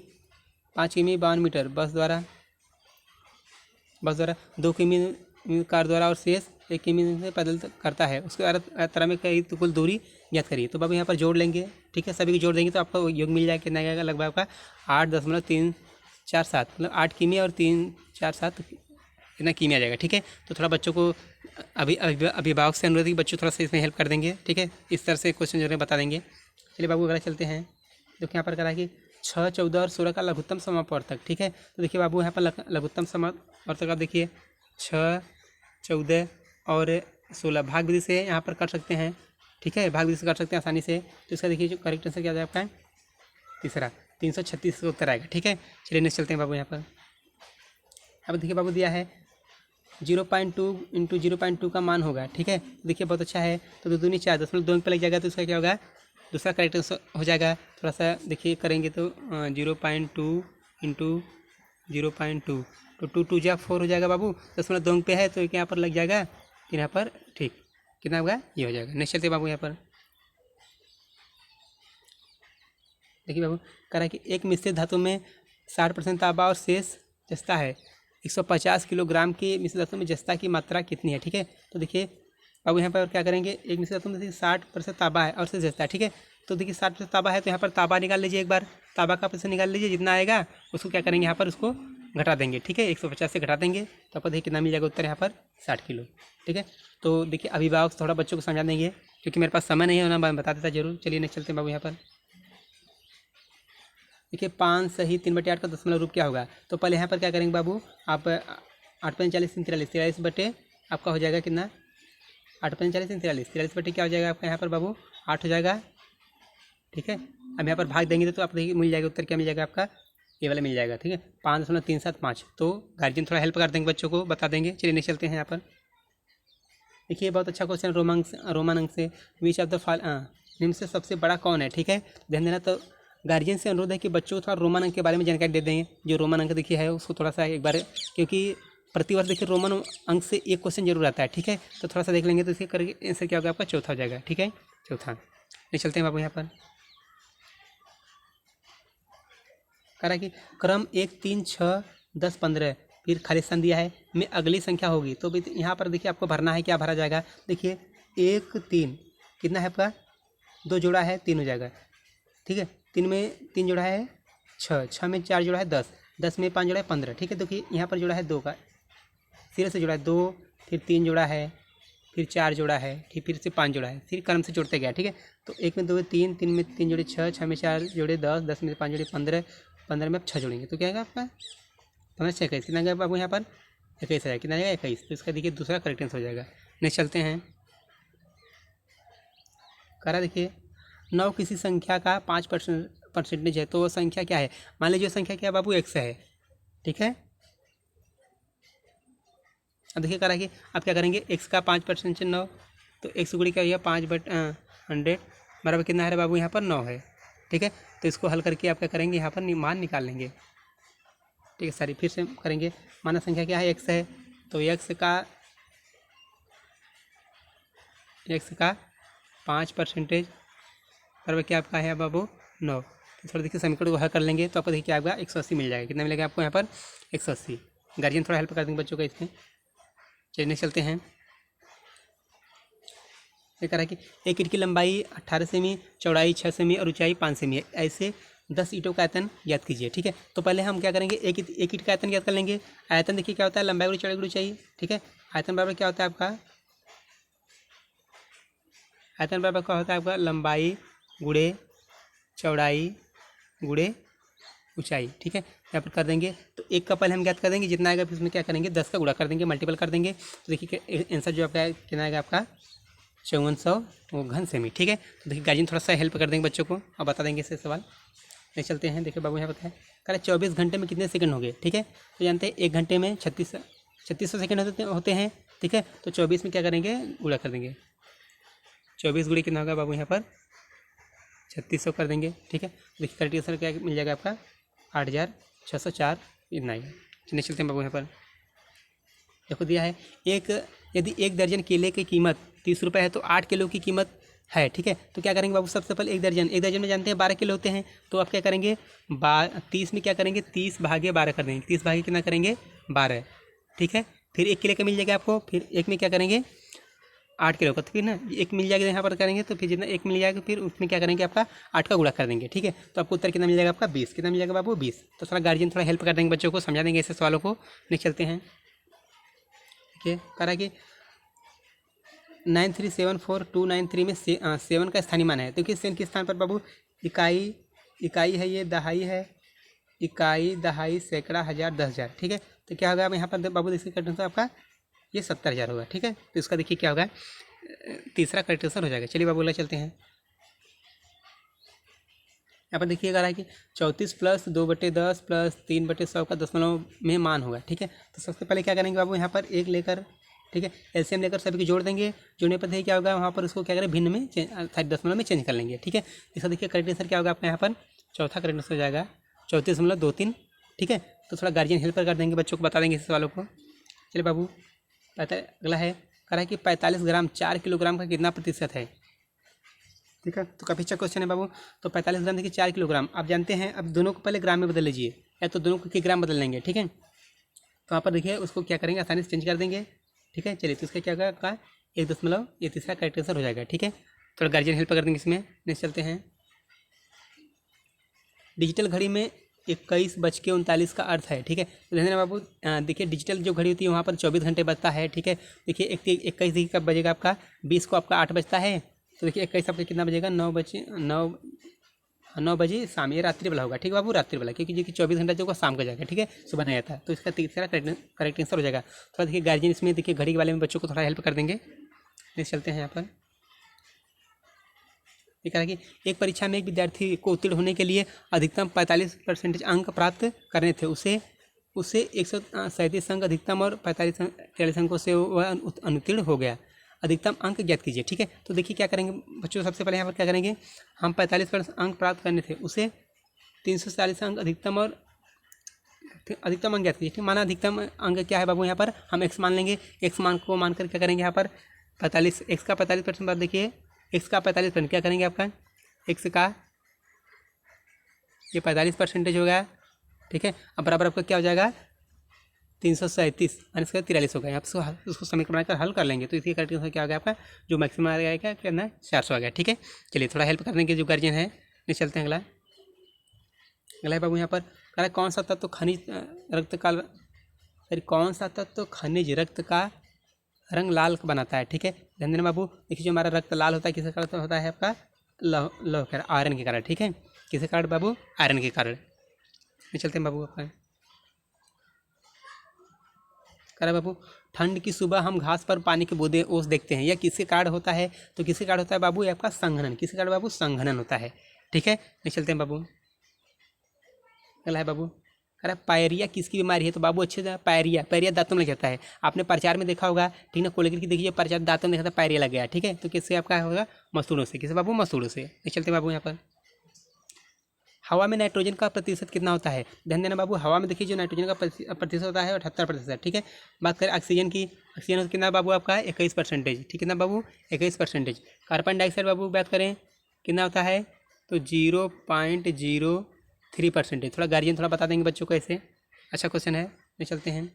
52 मीटर बस द्वारा 2 किमी कार द्वारा और शेष 1 किमी से पैदल करता है, उसके तरह में कई तो कुल दूरी ज्ञात करिए। तो बाबू यहाँ पर जोड़ लेंगे, ठीक है, सभी को जोड़ देंगे तो आपको योग मिल जाएगा, कितना आएगा लगभग आपका 8.347, मतलब 8 किमी और 347 इतना किमी आ जाएगा, ठीक है। तो थोड़ा बच्चों को अभिभावक से अनुरोध है कि बच्चों थोड़ा सा इसमें हेल्प कर देंगे, ठीक है, इस तरह से क्वेश्चन जो है बता देंगे। चलिए बाबू अगला चलते हैं। देखिए यहाँ पर करा कि 6, 14 और 16 का लघुत्तम समापवर्तक, ठीक है। तो देखिए बाबू यहाँ पर लघुत्तम समापवर्तक आप देखिए 6, 14 और 16 भाग विधि से यहाँ पर कर सकते हैं, ठीक है, भाग विधि से कर सकते हैं आसानी से। तो इसका देखिए जो करेक्ट आंसर क्या आ जाएगा आपका, तीसरा 336 का उत्तर आएगा, ठीक है। चलिए नेक्स्ट चलते हैं बाबू यहाँ पर। अब देखिए बाबू दिया है 0.2 × 0.2 का मान होगा, ठीक है। देखिए बहुत अच्छा है, तो 2 दूनी 4, 0.2 पे लग जाएगा, तो इसका क्या होगा, दूसरा करेक्ट आंसर हो जाएगा। थोड़ा सा देखिए करेंगे तो 0.2 × 0.2, तो 2 2 जा 4 हो जाएगा बाबू, 0.2 पे है तो यहाँ पर लग जाएगा, यहाँ पर ठीक कितना होगा, ये हो जाएगा। नेक्स्ट चलते बाबू यहाँ पर। देखिए बाबू कह रहा है कि एक मिश्रित धातु में 60% तांबा और शेष जस्ता है, 150 किलोग्राम की मिश्रित धातु में जस्ता की मात्रा कितनी है, ठीक है। तो देखिए बाबू यहाँ पर क्या करेंगे, एक मिश्रित धातु में देखिए 60% तांबा है और शेष जस्ता है, ठीक है। तो देखिए 60% तांबा है तो यहाँ पर तांबा निकाल लीजिए, एक बार तांबा का प्रतिशत निकाल लीजिए, जितना आएगा उसको क्या करेंगे, यहाँ पर उसको घटा देंगे, ठीक है, 150 से घटा देंगे तो आपको देखिए कितना मिल जाएगा उत्तर यहाँ पर 60 किलो, ठीक है। तो देखिए अभिभावक थोड़ा बच्चों को समझा देंगे, क्योंकि मेरे पास समय नहीं है, मैं बता देता जरूर। चलिए नेक्स्ट चलते हैं बाबू यहाँ पर। देखिए 5 सही 3/8 का दशमलव रूप क्या होगा, तो पहले यहाँ पर क्या करेंगे बाबू, आप 8×45 × 43, 43 बटे आपका हो जाएगा कितना, 8×45 × 43, 43 बटे क्या हो जाएगा आपका यहाँ पर बाबू 8 हो जाएगा, ठीक है। अब यहाँ पर भाग देंगे तो आप देखिए मिल जाएगा उत्तर, क्या मिल जाएगा आपका, ये वाला मिल जाएगा, ठीक है, 5.375। तो गार्जियन थोड़ा हेल्प कर देंगे, बच्चों को बता देंगे। चलिए नेक्स्ट चलते हैं यहाँ पर। देखिए बहुत अच्छा क्वेश्चन, रोमन अंक से, विच ऑफ द निम्न से सबसे बड़ा कौन है, ठीक है, ध्यान देना। तो गार्जियन से अनुरोध है कि बच्चों को थोड़ा रोमन अंक के बारे में जानकारी दे देंगे, जो रोमन अंक देखिए है उसको थोड़ा सा एक बार, क्योंकि प्रतिवर्ष देखिए रोमन अंक से एक क्वेश्चन जरूर आता है, ठीक है। तो थोड़ा सा देख लेंगे तो इसके करके आंसर क्या होगा आपका, चौथा हो जाएगा, ठीक है, चौथा। नहीं चलते हैं बाबू यहाँ पर। कह रहा है कि क्रम 1, 3, 6, 10, 15 फिर खाली स्थान दिया है में अगली संख्या होगी, तो यहाँ पर देखिए आपको भरना है, क्या भरा जाएगा, देखिए 1, 3 कितना है आपका, 2 जोड़ा है 3 हो जाएगा, ठीक है, 3 में 3 जोड़ा है 6, 6 में 4 जोड़ा है 10, 10 में 5 जोड़ा है 15, ठीक है। देखिए यहाँ पर जोड़ा है 2 का, सिरे से जोड़ा है 2, फिर 3 जोड़ा है फिर 4 जोड़ा है, ठीक, फिर से 5 जोड़ा है, फिर क्रम से जोड़ते गया, ठीक है। तो 1 में 2 में 3, 3 में 3 जोड़े 6, 6 में 4 जोड़े 10, 10 में 5 जोड़े 15, 15 में आप 6 जोड़ेंगे तो क्या आएगा आपका 15 6 21, कितना आएगा बाबू यहाँ पर 21 आएगा, कितना आएगा 21। तो इसका देखिए दूसरा करेक्ट आंसर हो जाएगा। नेक्स्ट चलते हैं, करा देखिए 9 किसी संख्या का 5% है, तो वो संख्या क्या है। मान लीजिए संख्या क्या है बाबू, x है, ठीक है। अब देखिए करा कि आप क्या करेंगे, x का 5% से 9, तो x गुड़ी क्या हो गया 5/100 बराबर कितना है बाबू यहाँ पर 9 है, ठीक है। तो इसको हल करके आप क्या करेंगे, यहाँ पर मान निकाल लेंगे, ठीक है। सारी फिर से करेंगे, माना संख्या क्या है x है, तो x का 5% बराबर क्या आपका है बाबू 9। तो थोड़ा देखिए समीकरण को हल कर लेंगे तो आपको देखिए क्या आएगा 180 मिल जाएगा। कितना मिलेगा आपको यहाँ पर 180। गार्जियन थोड़ा हेल्प कर देंगे बच्चों का इसमें। चलिए चलते हैं, ये कह रहा है कि एक ईंट की लंबाई 18 सेमी, चौड़ाई 6 सेमी और ऊंचाई 5 सेमी है, ऐसे 10 ईंटों का आयतन ज्ञात कीजिए, ठीक है। तो पहले हम क्या करेंगे, एक ईंट का आयतन ज्ञात कर लेंगे। आयतन देखिए क्या होता है, लंबाई गुणी चौड़ाई गुणी ऊंचाई, ठीक है। आयतन बराबर क्या होता है आपका, आयतन बराबर क्या होता है आपका लंबाई गुणे चौड़ाई गुणे ऊंचाई, ठीक है। यहाँ पर कर देंगे तो एक का पहले हम ज्ञात कर देंगे, जितना आएगा फिर उसमें क्या करेंगे 10 का गुणा कर देंगे, मल्टीपल कर देंगे। तो देखिए आंसर जो आपका कितना आएगा आपका 5400 घन सेमी, ठीक है। तो देखिए गार्जियन थोड़ा सा हेल्प कर देंगे बच्चों को और बता देंगे इससे सवाल। नहीं चलते हैं, देखिए बाबू यहाँ पर है कह रहा 24 घंटे में कितने सेकंड हो गए, ठीक है। तो जानते हैं 1 घंटे में 3600 सेकंड होते हैं, ठीक है। तो 24 में क्या करेंगे गुणा कर देंगे, 24 गुणे कितना होगा बाबू यहाँ पर 3600 कर देंगे, ठीक है। देखिए करेक्ट आंसर क्या मिल जाएगा आपका 8604, इतना ही। चलिए चलते हैं बाबू यहाँ पर, देखो दिया है यदि 1 दर्जन केले की कीमत 30 रुपये है तो 8 किलो की कीमत है, ठीक है। तो क्या करेंगे बाबू, सबसे पहले एक दर्जन में जानते हैं 12 किलो होते हैं, तो आप क्या करेंगे 30 में क्या करेंगे 30 भागे 12 कर देंगे, 30 भागे कितना करेंगे 12, ठीक है। फिर 1 किलो का मिल जाएगा आपको, फिर एक में क्या करेंगे 8 किलो का, तो फिर ना एक मिल जाएगा यहाँ पर करेंगे, तो फिर जितना एक मिल जाएगा फिर उसमें क्या करेंगे आपका 8 का गुणा कर देंगे, ठीक है। तो आपको उत्तर कितना मिल जाएगा आपका 20, कितना मिल जाएगा बाबू 20। तो थोड़ा गार्जियन थोड़ा हेल्प कर देंगे बच्चों को, समझा देंगे ऐसे सवालों को। नहीं चलते हैं, ठीक है। करा कि 9374293 में 7 का स्थानीय मान है, तो किस 7 के स्थान पर बाबू इकाई है, ये दहाई है, इकाई दहाई सैकड़ा हज़ार 10,000, ठीक है। तो क्या होगा यहाँ पर बाबू देखिए करेक्ट आंसर आपका ये 70,000 होगा, ठीक है। तो इसका देखिए क्या होगा तीसरा करेक्ट आंसर हो जाएगा। चलिए बाबू बोला चलते हैं, यहाँ पर देखिएगा रहा है कि 34 प्लस 2/10 प्लस 3/100 का दशमलव में मान होगा, ठीक है। तो सबसे पहले क्या करेंगे बाबू यहाँ पर एक लेकर, ठीक है, एलसीएम लेकर सभी को जोड़ देंगे, जोड़ने पर देखिए क्या होगा वहाँ पर उसको क्या करें भिन्न में दशमलव में चेंज कर लेंगे, ठीक है। इसका देखिए करेक्ट आंसर क्या होगा आपका यहाँ पर चौथा करेक्ट आंसर हो जाएगा 34.23, ठीक है। तो थोड़ा गार्जियन हेल्प कर देंगे बच्चों को, बता देंगे इस सवालों को। चलिए बाबू अगला है कह रहा है कि 45 ग्राम 4 किलोग्राम का कितना प्रतिशत है, ठीक है। तो काफ़ी अच्छा क्वेश्चन है बाबू। तो 45 ग्राम देखिए 4 किलोग्राम, आप जानते हैं अब दोनों को पहले ग्राम में बदल लीजिए, या तो दोनों को ग्राम बदल लेंगे, ठीक है। तो यहाँ पर देखिए उसको क्या करेंगे आसानी से चेंज कर देंगे, ठीक है। चलिए तो इसका क्या होगा 1 दशमलव, ये तीसरा करेक्ट आंसर हो जाएगा, ठीक है। थोड़ा गार्जियन हेल्प कर देंगे इसमें। नेक्स्ट चलते हैं, डिजिटल घड़ी में 21:39 का अर्थ है, ठीक है। तो ध्यान देना बाबू, देखिए डिजिटल जो घड़ी होती है वहाँ पर 24 घंटे बजता है, ठीक है। देखिए 21 देखिए कब बजेगा आपका 20 को आपका 8 बजता है, तो देखिए 21 आपका कितना बजेगा 9 बजे शाम, ये रात्रि वाला होगा, ठीक है बाबू, रात्रि वाला, क्योंकि देखिए 24 घंटा जो शाम का जाएगा, ठीक है, सुबह नहीं आता। तो इसका तीसरा करेक्ट आंसर हो जाएगा। थोड़ा देखिए गार्जियन इसमें देखिए घड़ी के बारे में बच्चों को थोड़ा हेल्प कर देंगे। नेक्स्ट चलते हैं, यहाँ पर ये कह रहा है कि एक परीक्षा में एक विद्यार्थी को उत्तीर्ण होने के लिए अधिकतम 45% अंक प्राप्त करने थे, उसे 137 अंक अधिकतम और 45 अंकों से वह अनुत्तीर्ण हो गया। अधिकतम अंक ज्ञात कीजिए, ठीक है। तो देखिए क्या करेंगे बच्चों, सबसे पहले यहाँ पर क्या करेंगे हम 45% अंक प्राप्त करने थे, उसे 340 अंक अधिकतम और अधिकतम अंक ज्ञात कीजिए, ठीक। माना अधिकतम अंक क्या है बाबू, यहाँ पर हम एक्स मान लेंगे, एक्स मान को मानकर क्या करेंगे यहाँ पर 45 एक्स का 45% बात देखिए एक्स का 45% क्या करेंगे आपका एक्स का ये 45% हो गया, ठीक है। अब बराबर आपका क्या हो जाएगा 337 माइनस का 43 होगा। यहाँ पर उसको समीकरण बनाकर हल कर लेंगे तो इसकी करेक्ट आंसर क्या हो गया आपका जो मैक्सिमम आ गया क्या कितना 400 आ गया, ठीक है। चलिए थोड़ा हेल्प करने के जो गार्जियन है नहीं चलते हैं अगला है बाबू यहाँ पर कह रहा है कौन सा तत्व खनिज रक्त का रंग लाल बनाता है, ठीक है। ध्यान देना बाबू, देखिए जो हमारा रक्त लाल होता है किसके कारण होता है आपका, लौह के आयरन के कारण, ठीक है। किसके कारण बाबू, आयरन के कारण। चलते हैं बाबू आपका करा बाबू, ठंड की सुबह हम घास पर पानी के बूंदे ओस देखते हैं, यह किसके कारण होता है, तो किसके कारण होता है बाबू, ये आपका संघनन, किसके कारण बाबू, संघनन होता है, ठीक है। नहीं चलते हैं बाबू, अगला है बाबू, अरे पायरिया किसकी बीमारी है, तो बाबू अच्छे से पायरिया, पायरिया दांतों में लग जाता है, आपने प्रचार में देखा होगा, ठीक ना, कोलेगेट की देखिए प्रचार दांतों में देखा था पायरिया लग गया, ठीक है। तो किससे आपका होगा, मसूड़ों से, किससे बाबू, मसूड़ों से। नहीं चलते बाबू यहाँ पर, हवा में नाइट्रोजन का प्रतिशत कितना होता है, ध्यान देना बाबू, हवा में देखिए जो नाइट्रोजन का प्रतिशत होता है 78%, ठीक है। बात करें ऑक्सीजन की, ऑक्सीजन कितना बाबू आपका है 21%, ठीक है ना बाबू, 21%। कार्बन डाइऑक्साइड बाबू बात करें कितना होता है, तो 0.03%। थोड़ा गार्जियन थोड़ा बता देंगे बच्चों को ऐसे, अच्छा क्वेश्चन है। नहीं चलते हैं,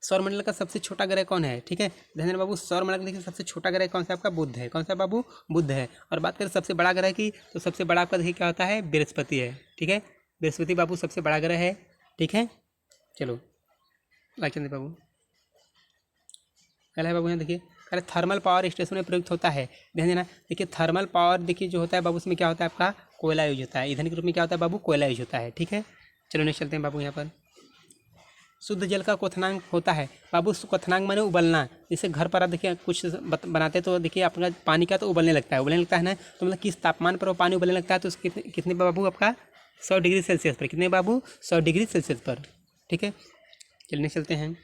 सौरमंडल का सबसे छोटा ग्रह कौन है, ठीक है। ध्यान देना बाबू, सौरमंडल का देखिए सबसे छोटा ग्रह कौन सा आपका, बुध है, कौन सा बाबू, बुध है। और बात करें सबसे बड़ा ग्रह की, तो सबसे बड़ा आपका देखिए क्या होता है, बृहस्पति है, ठीक है। बृहस्पति बाबू सबसे बड़ा ग्रह है, ठीक है। चलो लाइक चलते बाबू, पहला है बाबू यहाँ देखिए, अरे थर्मल पावर स्टेशन में प्रयुक्त होता है, ध्यान देना, देखिए थर्मल पावर देखिए जो होता है बाबू, उसमें क्या होता है आपका, कोयला यूज होता है, ईंधन के रूप में क्या होता है बाबू, कोयला यूज होता है, ठीक है। चलो नेक्स्ट चलते हैं बाबू यहाँ पर, शुद्ध जल का क्वथनांक होता है बाबू, क्वथनांक माने उबलना, जैसे घर पर आप देखिए कुछ बनाते तो देखिए अपना पानी का तो उबलने लगता है ना, तो मतलब किस तापमान पर वो पानी उबलने लगता है, तो उसके कितने बाबू आपका 100 डिग्री सेल्सियस पर, कितने बाबू 100 डिग्री सेल्सियस पर, ठीक है। चलने चलते हैं,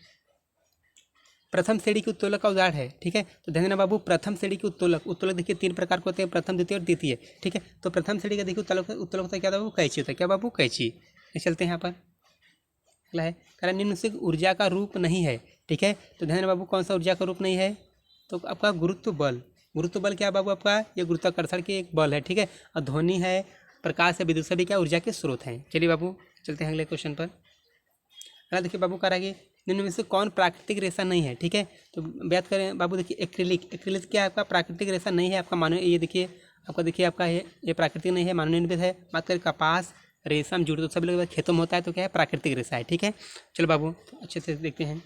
प्रथम श्रेणी की उत्तोलक का उदाहरण है, ठीक है। तो ध्यान देना बाबू, प्रथम श्रेणी की उत्तोलक देखिए 3 प्रकार के होते हैं, प्रथम, द्वितीय और तृतीय, ठीक है। तो प्रथम श्रेणी का देखिए उत्तोलक होता है क्या बाबू, कैंची होता है, क्या बाबू, कैंची। चलते हैं यहाँ पर, अगला है कारण निम्न से ऊर्जा का रूप नहीं है, ठीक है। तो ध्यान बाबू कौन सा ऊर्जा का रूप नहीं है, तो आपका गुरुत्व बल, गुरुत्व बल क्या बाबू आपका, ये गुरुत्वाकर्षण की एक बल है, ठीक है। और ध्वनि है, प्रकाश है, विद्युत सभी क्या ऊर्जा के स्रोत हैं। चलिए बाबू चलते हैं अगले क्वेश्चन पर, अगला देखिए बाबू कराइए, निम्न में से कौन प्राकृतिक रेशा नहीं है, ठीक है। तो बात करें बाबू देखिए एक्रिलिक, एक्रिलिक क्या है आपका, प्राकृतिक रेशा नहीं है आपका, मानो ये देखिए आपका, देखिए आपका ये प्राकृतिक नहीं है, मानवनिर्मित है। बात करें कपास, रेशम, जूट, तो सभी लोग खेतों में होता है, तो क्या है, प्राकृतिक रेशा है, ठीक है। चलो बाबू अच्छे से देखते हैं,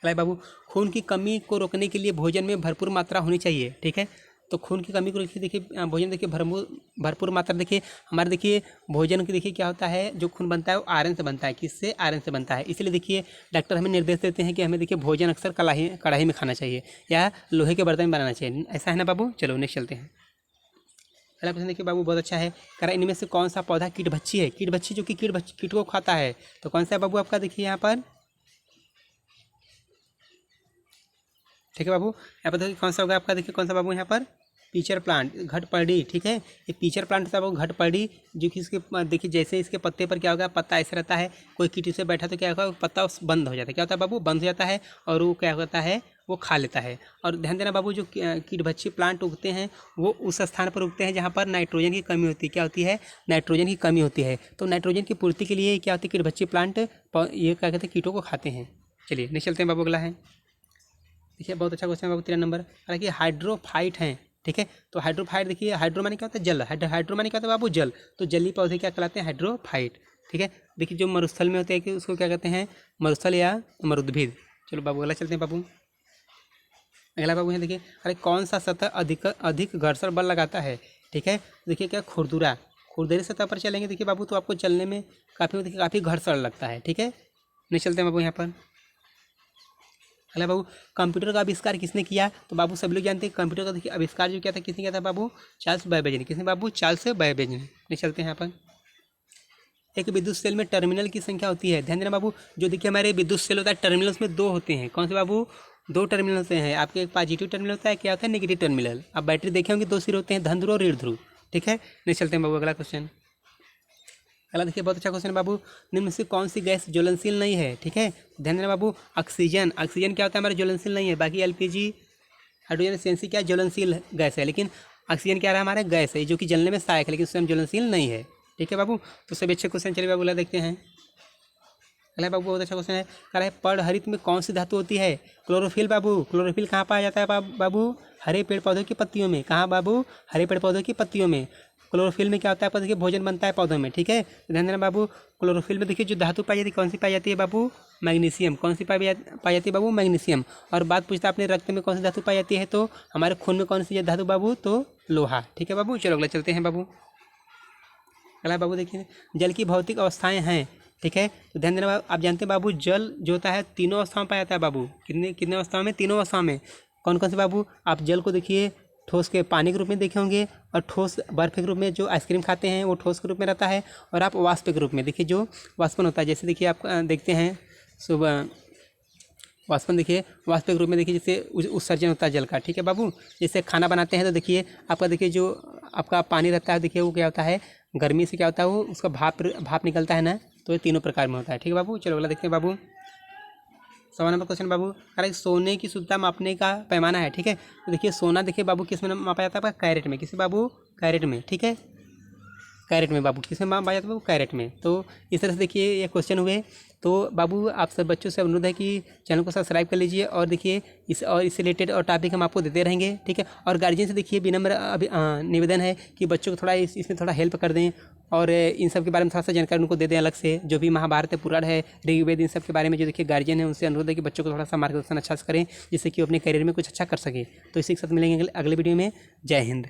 अरे बाबू, खून की कमी को रोकने के लिए भोजन में भरपूर मात्रा होनी चाहिए, ठीक है। तो खून की कमी को देखिए भोजन देखिए भरपूर मात्रा, देखिए हमारे देखिए भोजन की देखिए क्या होता है, जो खून बनता है वो आयरन से बनता है, किससे, आयरन से बनता है। इसलिए देखिए डॉक्टर हमें निर्देश देते हैं कि हमें देखिए भोजन अक्सर कढ़ाई में खाना चाहिए या लोहे के बर्तन में बनाना चाहिए, ऐसा है ना बाबू। चलो नेक्स्ट चलते हैं, पहला क्वेश्चन देखिए बाबू बहुत अच्छा है, कह रहा है इनमें से कौन सा पौधा कीटभक्षी है, कीटभक्षी जो कि कीट को खाता है, तो कौन सा है बाबू आपका, देखिए यहाँ पर, ठीक है बाबू। यहाँ पर देखिए कौन सा होगा आपका, देखिए कौन सा बाबू यहाँ पर, पीचर प्लांट, घटपड़ी, ठीक है। ये पीचर प्लांट होता है बाबू, घटपड़ी, जो कि इसके देखिए जैसे इसके पत्ते पर क्या होगा, पत्ता ऐसे रहता है, कोई कीट से बैठा तो क्या होगा, पत्ता बंद हो जाता है, क्या होता है बाबू, बंद हो जाता है, और वो क्या होता है, वो खा लेता है। और ध्यान देना बाबू, जो कीटभक्षी प्लांट उगते हैं वो उस स्थान पर उगते हैं जहाँ पर नाइट्रोजन की कमी होती है, क्या होती है, नाइट्रोजन की कमी होती है। तो नाइट्रोजन की पूर्ति के लिए क्या होती है, कीटभक्षी प्लांट ये क्या कहते हैं, कीटों को खाते हैं। चलिए नहीं चलते हैं बाबू, अगला है देखिए बहुत अच्छा क्वेश्चन है बाबू, 13 नंबर, हालांकि हाइड्रोफाइट हैं, ठीक है। तो हाइड्रोफाइट देखिए, हाइड्रो माने क्या होता है, जल, हाइड्रो माने क्या होता है बाबू, जल, तो जलीय पौधे क्या कहलाते हैं, हाइड्रोफाइट, ठीक है। देखिए जो मरुस्थल में होते हैं कि उसको क्या कहते हैं, मरुस्थल या मरुद्भिद। चलो बाबू अगला चलते हैं बाबू, अगला बाबू है देखिए, अरे कौन सा सतह अधिक घर्षण बल लगाता है, ठीक है। देखिए क्या, खुरदुरी सतह पर चलेंगे देखिए बाबू, तो आपको चलने में काफ़ी घर्षण लगता है, ठीक है। नहीं चलते हैं बाबू यहाँ पर, अगला बाबू, कंप्यूटर का आविष्कार किसने किया, तो बाबू सभी लोग जानते हैं कंप्यूटर का देखिए आविष्कार जो किया था, किसने किया था बाबू, चार्ल्स बेबेज ने, किसने बाबू, चार्ल्स बेबेज ने। नहीं चलते हैं यहाँ पर, एक विद्युत सेल में टर्मिनल की संख्या होती है, ध्यान देना बाबू, जो देखिए हमारे विद्युत सेल होता है टर्मिनल उसमें 2 होते हैं, कौन से बाबू, 2 टर्मिनल होते हैं आपके, एक पॉजिटिव टर्मिनल होता है, क्या होता है, नेगेटिव टर्मिनल। आप बैटरी देखे होंगे 2 सिरे होते हैं, धन ध्रुव और ऋण ध्रुव, ठीक है। नहीं चलते हैं बाबू, अगला क्वेश्चन, अगला देखिए बहुत अच्छा क्वेश्चन है बाबू, निम्न में से कौन सी गैस ज्वलनशील नहीं है, ठीक है। ध्यान देना बाबू, ऑक्सीजन, ऑक्सीजन क्या होता है हमारा, ज्वलनशील नहीं है, बाकी एलपीजी, हाइड्रोजन, सीएनसी क्या ज्वलनशील गैस है, लेकिन ऑक्सीजन क्या रहा हमारा, गैस है जो कि जलने में सहायक है, लेकिन स्वयं ज्वलनशील नहीं है, ठीक है बाबू। तो सभी अच्छे क्वेश्चन, चलिए बाबू देखते हैं, अगला बाबू बहुत अच्छा क्वेश्चन है, कह रहा है पर्णहरित में कौन सी धातु होती है, क्लोरोफिल बाबू, क्लोरोफिल कहाँ पाया जाता है बाबू, हरे पेड़ पौधों की पत्तियों में, कहाँ बाबू, हरे पेड़ पौधों की पत्तियों में। क्लोरोफिल में क्या होता है आपका, देखिए भोजन बनता है पौधों में, ठीक है। तो ध्यान देना बाबू, क्लोरोफिल में देखिए जो धातु पाई जाती है कौन सी पाई जाती है बाबू, मैग्नीशियम। कौन सी पाई जाती है बाबू, मैग्नीशियम। और बात पूछता है अपने रक्त में कौन सी धातु पाई जाती है, तो हमारे खून में कौन सी धातु बाबू, तो लोहा, ठीक है बाबू। चलो अगला चलते हैं बाबू। अगला बाबू देखिए जल की भौतिक अवस्थाएं हैं, ठीक है। तो ध्यान देना बाबू, आप जानते हैं बाबू जल जो होता है तीनों अवस्थाओं में पाया जाता है बाबू। कितने कितने अवस्थाओं में, तीनों अवस्थाओं में। कौन कौन से बाबू, आप जल को देखिए ठोस के पानी के रूप में देखे होंगे, और ठोस बर्फ के रूप में जो आइसक्रीम खाते हैं वो ठोस के रूप में रहता है, और आप वाष्प के रूप में देखिए जो वाष्पन होता है, जैसे देखिए आप देखते हैं सुबह वाष्पन, देखिए वाष्प के रूप में देखिए जैसे उत्सर्जन होता है जल का, ठीक है बाबू। जैसे खाना बनाते हैं तो देखिए आपका देखिए जो आपका पानी रहता है देखिए वो क्या होता है, गर्मी से क्या होता है वो उसका भाप निकलता है ना, तो ये तीनों प्रकार में होता है, ठीक है बाबू। चलो अगला देखते हैं बाबू। 1वां नंबर क्वेश्चन बाबू, अरे सोने की शुद्धता मापने का पैमाना है, ठीक है। तो देखिए सोना देखिए बाबू किस में मापा जाता है आपका, कैरेट में। किस बाबू, कैरेट में, ठीक है। कैरेट में बाबू, किस में मापा जाता है बाबू, कैरेट में। तो इस तरह से देखिए ये क्वेश्चन हुए। तो बाबू आप सब बच्चों से अनुरोध है कि चैनल को सब्सक्राइब कर लीजिए, और देखिए इससे रिलेटेड और टॉपिक हम आपको देते रहेंगे, ठीक है। और गार्जियन से देखिए विनम्र निवेदन है कि बच्चों को थोड़ा इसमें थोड़ा हेल्प कर दें, और इन सब के बारे में थोड़ा सा जानकारी उनको दे दें अलग से, जो भी महाभारत है, पुराण है, ऋग्वेद, इन सब के बारे में जो देखिए गार्जियन है उनसे अनुरोध है कि बच्चों को थोड़ा सा मार्गदर्शन अच्छा से करें, जिससे कि वो अपने करियर में कुछ अच्छा कर सके। तो इसी के साथ मिलेंगे अगले वीडियो में। जय हिंद।